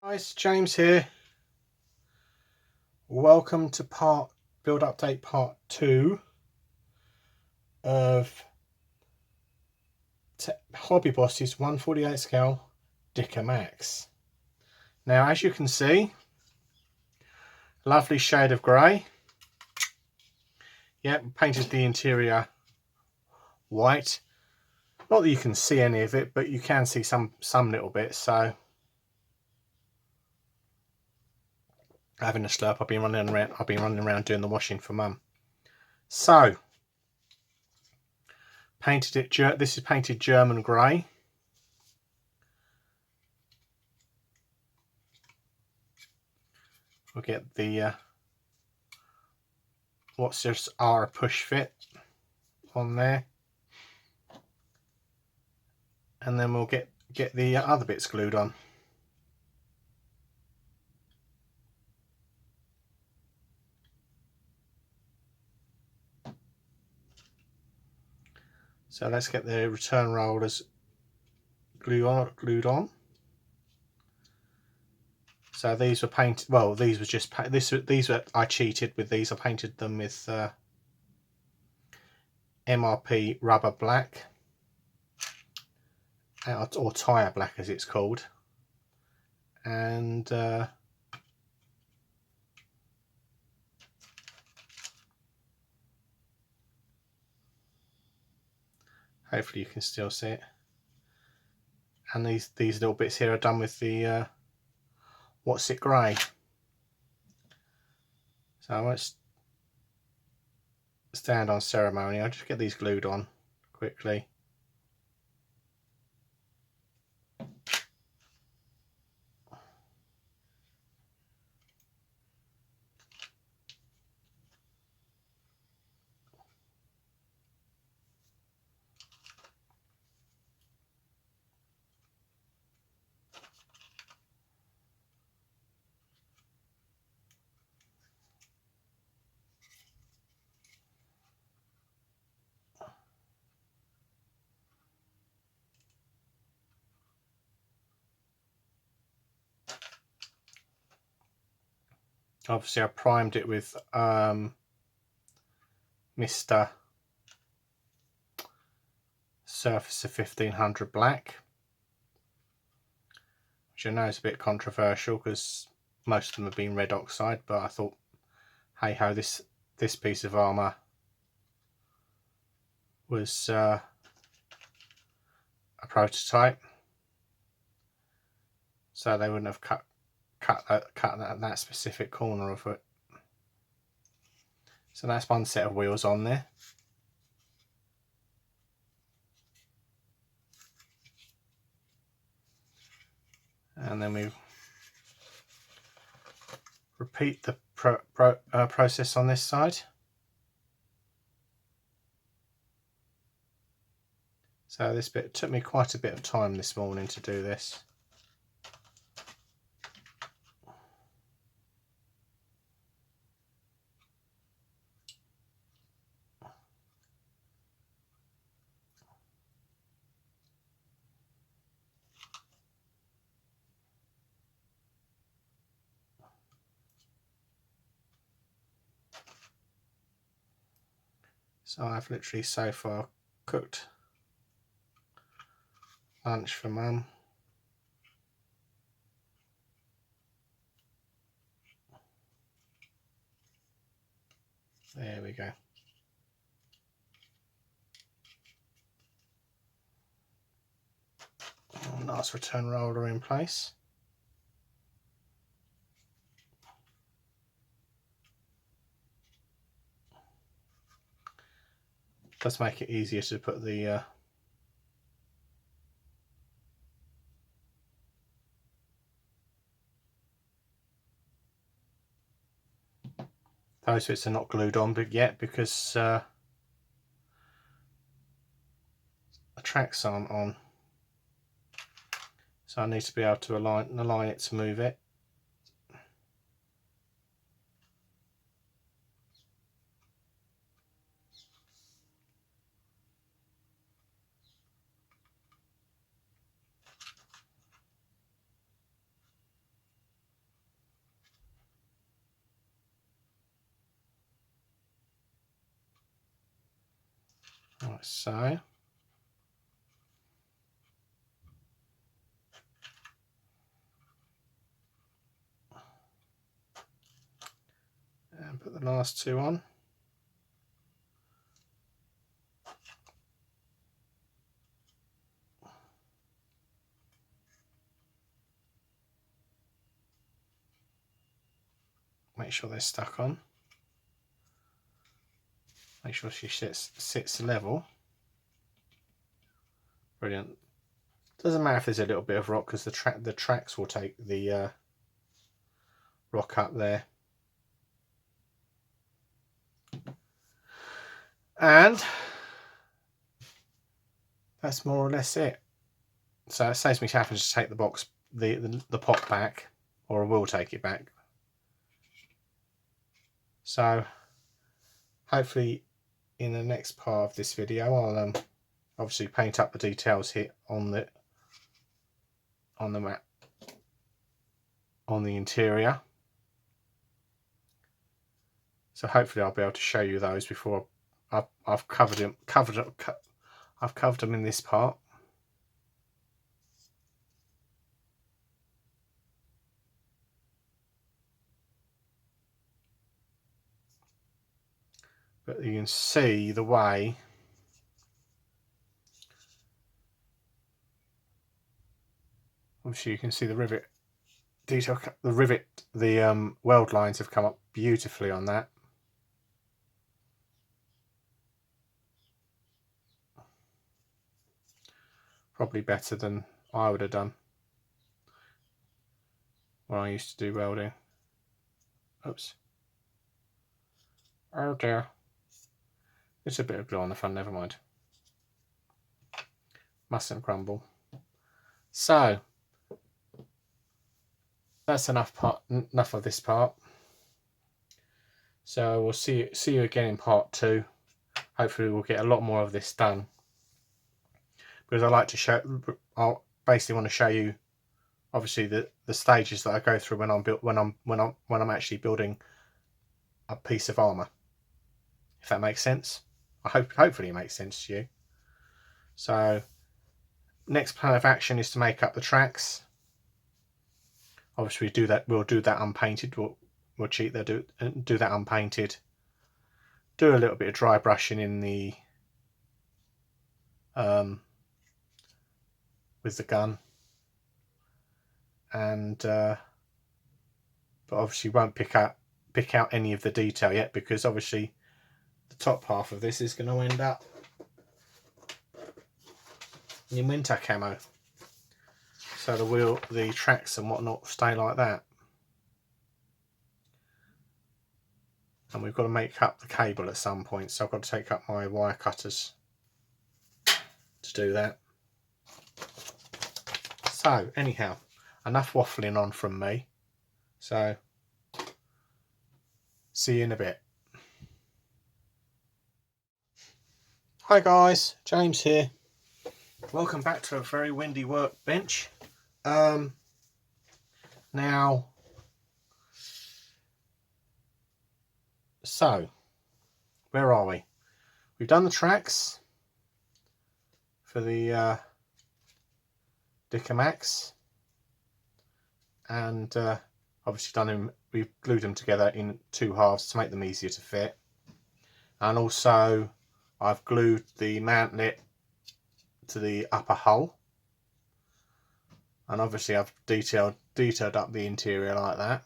Guys, James here. Welcome to build update part 2 of Hobby Boss's 148 scale Dicker Max. Now, as you can see, lovely shade of grey. Yep, painted the interior white. Not that you can see any of it, but you can see some little bits. So, having a slurp. I've been running around doing the washing for Mum. So, painted it. This is painted German grey. We'll get the what's this R push fit on there, and then we'll get the other bits glued on. So let's get the return rollers glued on. So these were painted. Well, these were just these were I cheated with these. I painted them with MRP rubber black, or tire black as it's called, and hopefully you can still see it. And these little bits here are done with the what's it grey. So I won't stand on ceremony. I'll just get these glued on quickly. Obviously I primed it with Mr. Surface of 1500 black, which I know is a bit controversial because most of them have been red oxide, but I thought, hey ho, this piece of armour was a prototype, so they wouldn't have cut that specific corner of it. So that's one set of wheels on there. And then we repeat the process on this side. So this bit took me quite a bit of time this morning to do this. So I've literally so far cooked lunch for Mum. There we go. Oh, nice return roller in place. Does make it easier to put the those bits are not glued on yet because the tracks aren't on, so I need to be able to align it to move it. like so. And put the last two on. Make sure they're stuck on. Make sure she sits level. Brilliant. Doesn't matter if there's a little bit of rock, because the tracks will take the rock up there. And that's more or less it. So it saves me having to take the box, the pot back, or I will take it back. So hopefully in the next part of this video I'll obviously paint up the details here on the map, on the interior. So hopefully I'll be able to show you those before I've covered them in this part. But you can see the way obviously you can see the rivet detail, the weld lines have come up beautifully on that. Probably better than I would have done when I used to do welding. Oops. Oh dear. It's a bit of glue on the front, never mind. Mustn't crumble. So that's enough of this part. So we'll see you again in part 2. Hopefully we'll get a lot more of this done, because I like to show. I'll basically want to show you, obviously, the stages that I go through when I'm actually building a piece of armor. If that makes sense. Hopefully it makes sense to you. So next plan of action is to make up the tracks. Obviously we'll do that unpainted. We'll cheat there, do that unpainted. Do a little bit of dry brushing in the with the gun, and but obviously won't pick out any of the detail yet, because obviously the top half of this is going to end up in winter camo, so the tracks and whatnot stay like that. And we've got to make up the cable at some point, so I've got to take up my wire cutters to do that. So anyhow, enough waffling on from me. So see you in a bit. Hi guys, James here. Welcome back to a very windy workbench. Now, so where are we? We've done the tracks for the Dicker Max, and obviously we've glued them together in 2 halves to make them easier to fit, and also I've glued the mantlet to the upper hull, and obviously I've detailed up the interior like that.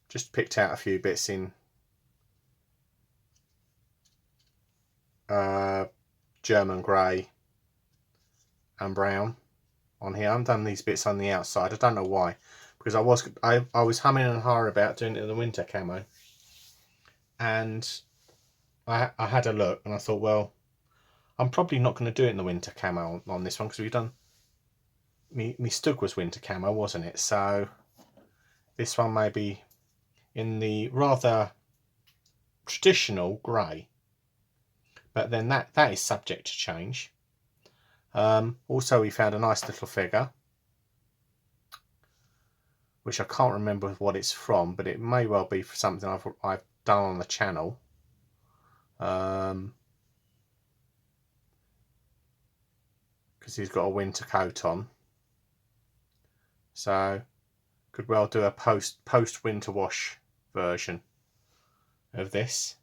Just picked out a few bits in German grey and brown on here. I've done these bits on the outside. I don't know why, because I was humming and hawing about doing it in the winter camo, and I had a look and I thought, well, I'm probably not going to do it in the winter camo on this one, because we've done me Stug was winter camo, wasn't it? So this one may be in the rather traditional grey, but then that is subject to change. Also we found a nice little figure, which I can't remember what it's from, but it may well be for something I've done on the channel. because he's got a winter coat on. So could well do a post winter wash version of this.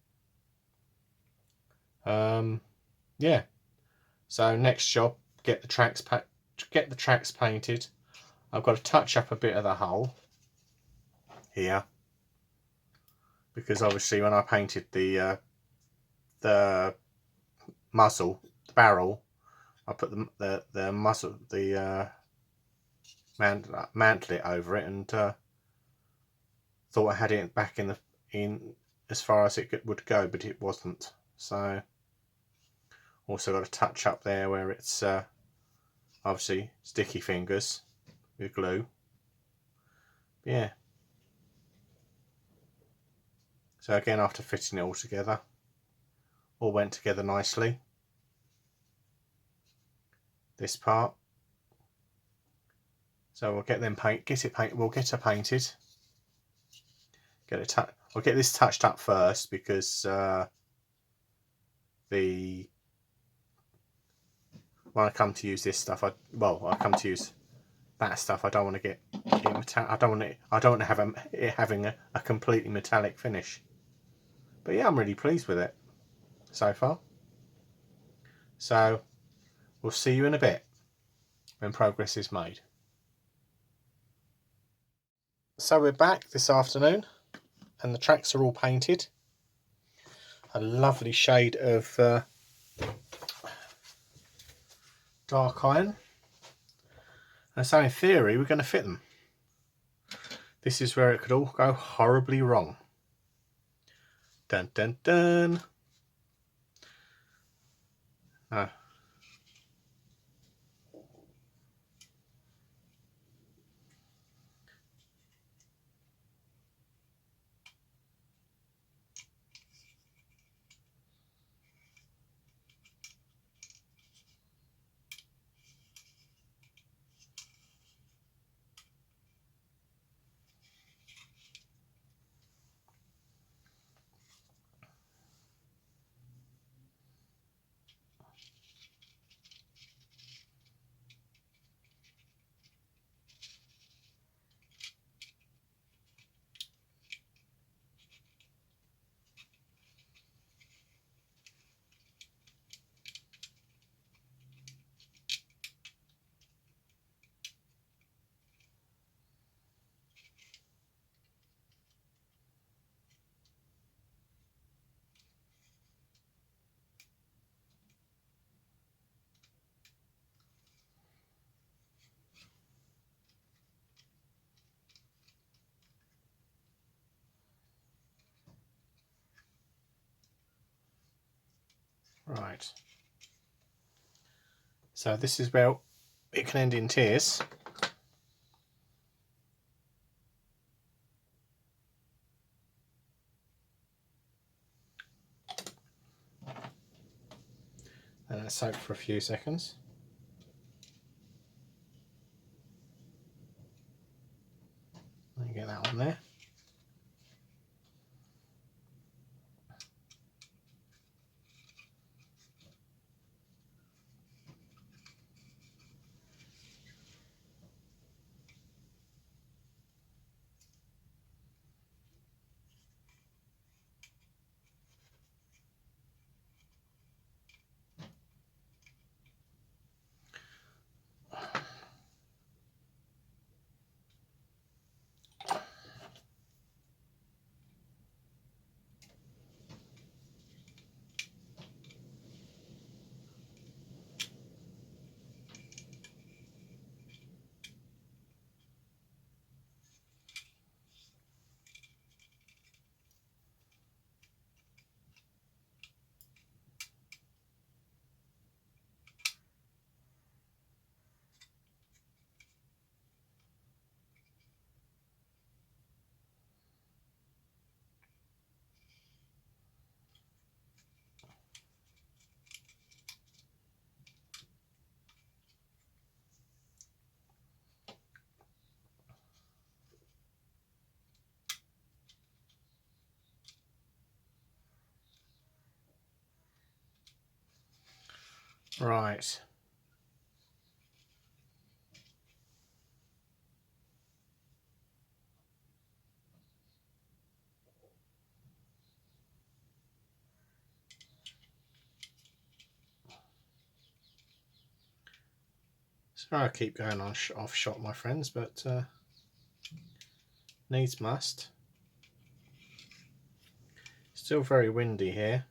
Yeah. So next job, get the tracks painted. I've got to touch up a bit of the hull here, because obviously when I painted the muzzle, the barrel, I put the muzzle, mantle it over it, and thought I had it back in as far as it would go, but it wasn't. So also got to touch up there where it's obviously sticky fingers with glue. But yeah. So again, after fitting it all together, all went together nicely. This part. So we'll get them we'll get her painted. I'll get this touched up first, because when I come to use this stuff, I come to use that stuff, I don't want to get it I don't want to have it having a completely metallic finish. But yeah, I'm really pleased with it so far. So we'll see you in a bit when progress is made. So we're back this afternoon, and the tracks are all painted. A lovely shade of dark iron. And so in theory, we're going to fit them. This is where it could all go horribly wrong. Dun dun dun. Right. So this is where it can end in tears. And let's soak for a few seconds. And get that on there. Right. Sorry I keep going on off shot, my friends, but needs must. Still very windy here.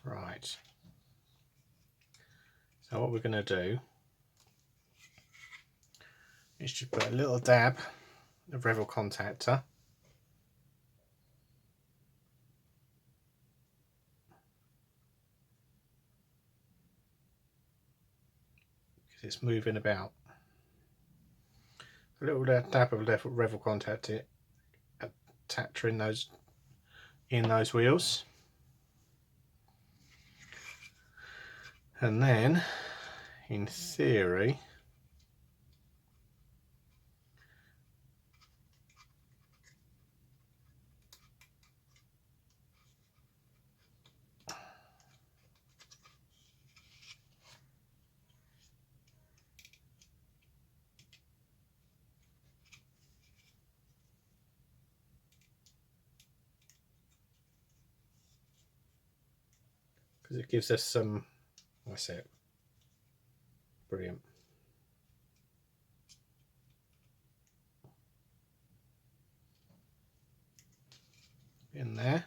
Right. So what we're going to do is just put a little dab of Revel contactor. Because it's moving about. A little dab of Revel contactor in those wheels. And then, in theory, because it gives us some, that's it, brilliant. In there.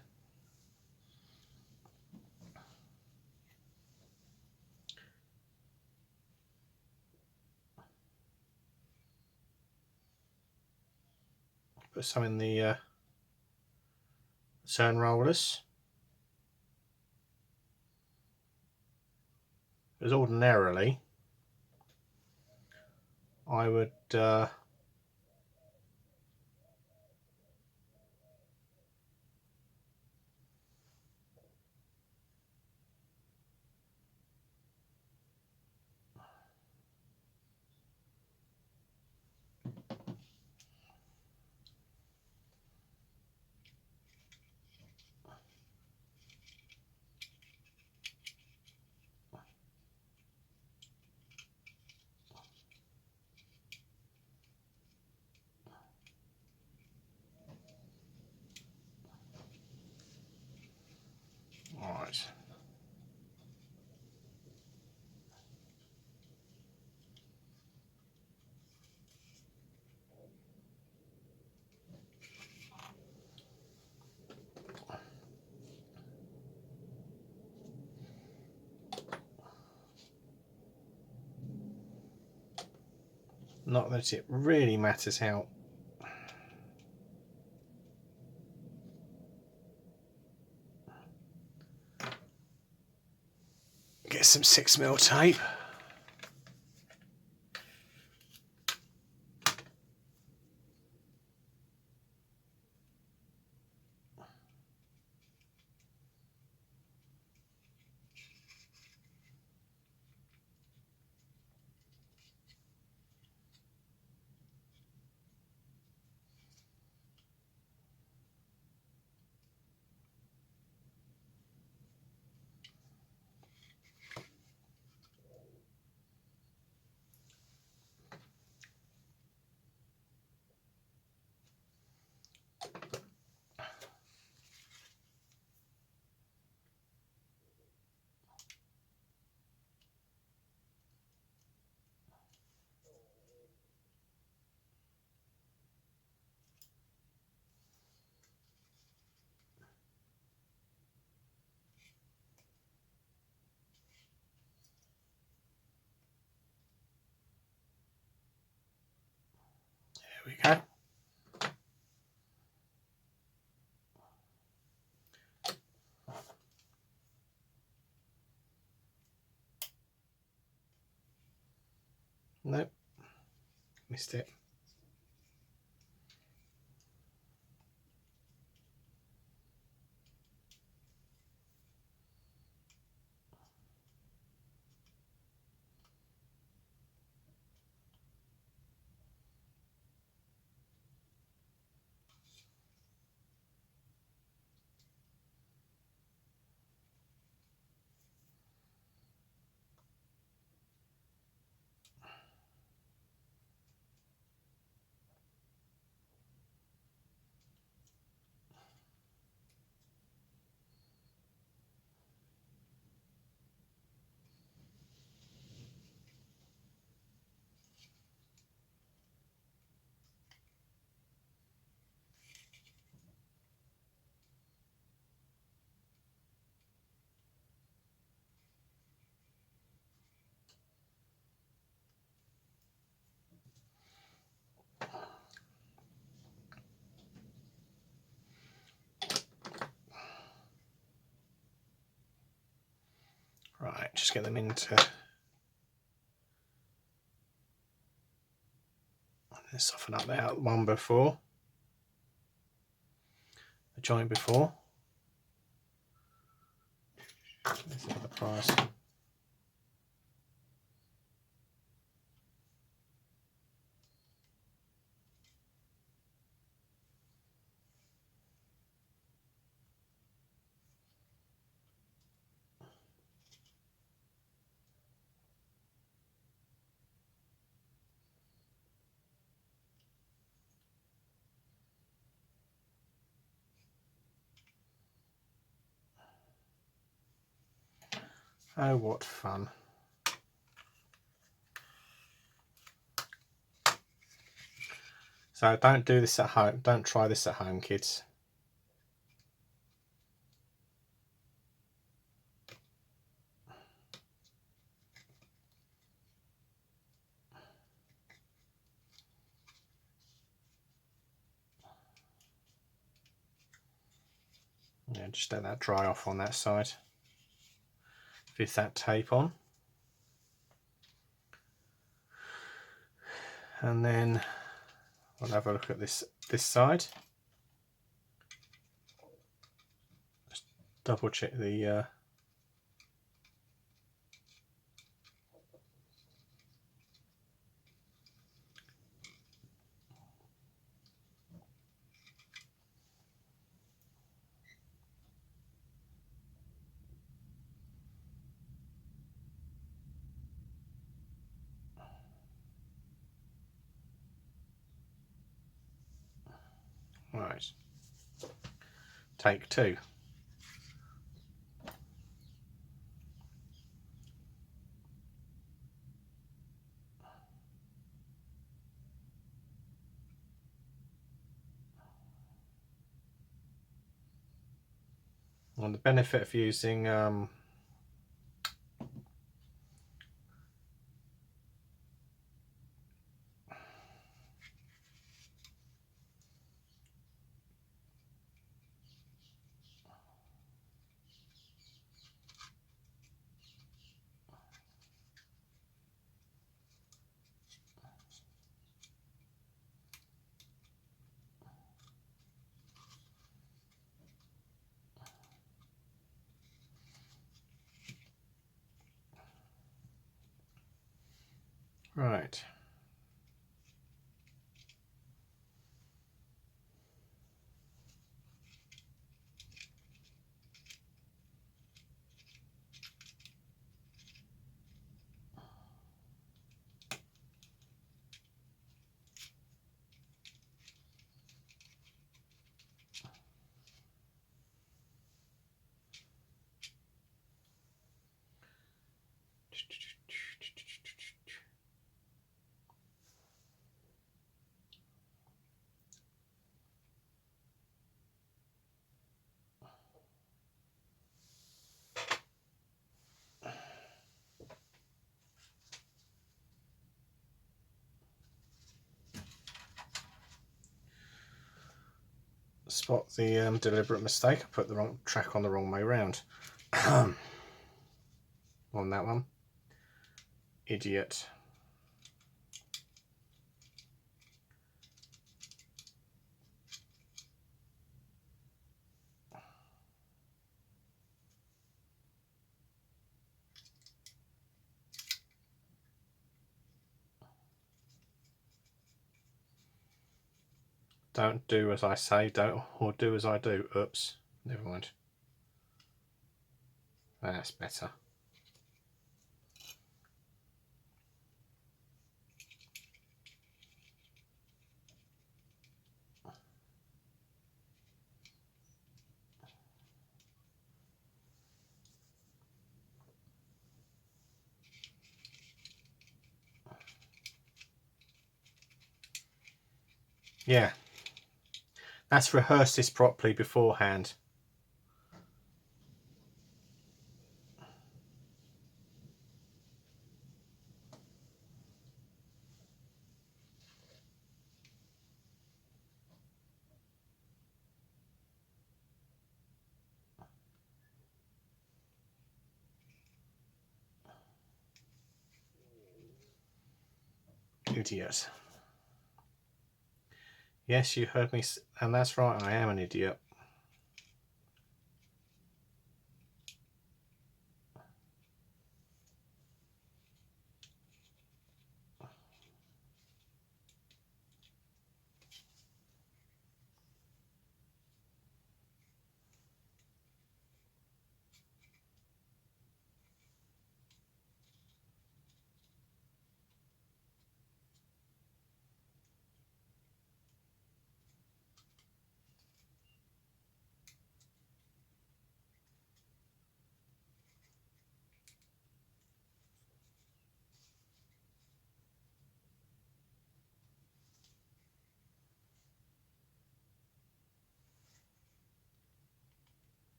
Put some in the turn rollers. Because ordinarily I would right. Not that it really matters how. Get some 6mm tape. There we go. Nope, missed it. just get them into. Soften up that one before, the joint before. This is the price. Oh, what fun. So don't do this at home. Don't try this at home, kids. Yeah, just let that dry off on that side. Fit that tape on. And then we'll have a look at this side. Just double check the right. Take two. And the benefit of using right. Spot the deliberate mistake. I put the wrong track on the wrong way round. On that one. Idiot. Don't do as I say, don't, or do as I do. Oops, never mind. That's better. Yeah, let's rehearse this properly beforehand. Idiot. Yes, you heard me, and that's right, I am an idiot.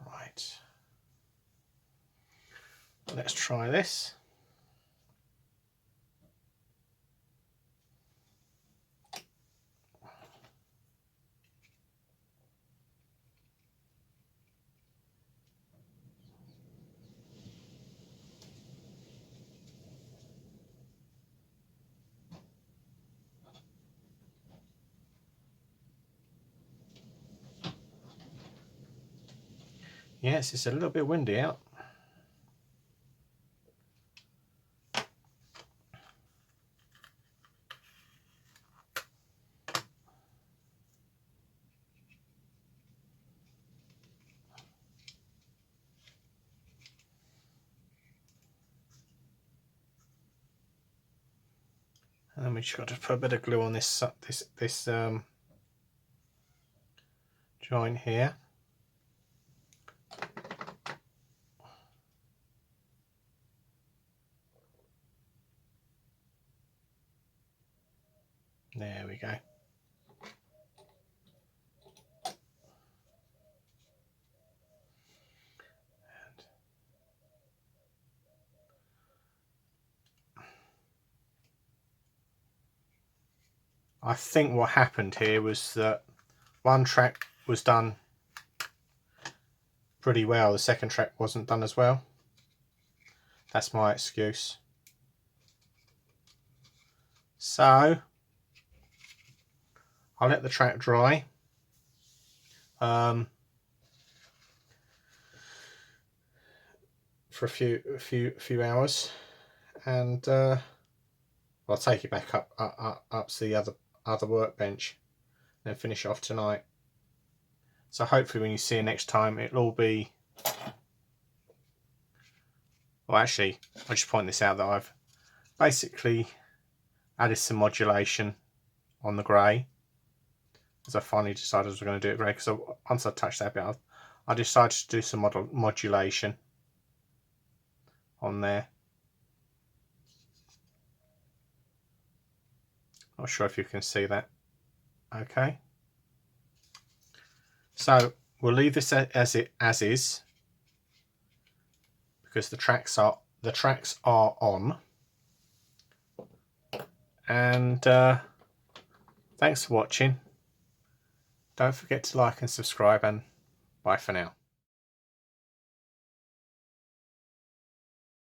Right. Let's try this. Yes, it's a little bit windy out. And then we just got to put a bit of glue on this joint here. There we go. I think what happened here was that one track was done pretty well, the second track wasn't done as well. That's my excuse. So I'll let the track dry. For a few hours, and I'll take it back up to the other workbench, and then finish it off tonight. So hopefully when you see it next time, it'll all be. Well, actually, I'll just point this out that I've basically added some modulation on the grey, as I finally decided I was going to do it grey, because once I touched that bit, I decided to do some modulation on there. Not sure if you can see that. Okay. So we'll leave this as is, because the tracks are on. And thanks for watching. Don't forget to like and subscribe, and bye for now.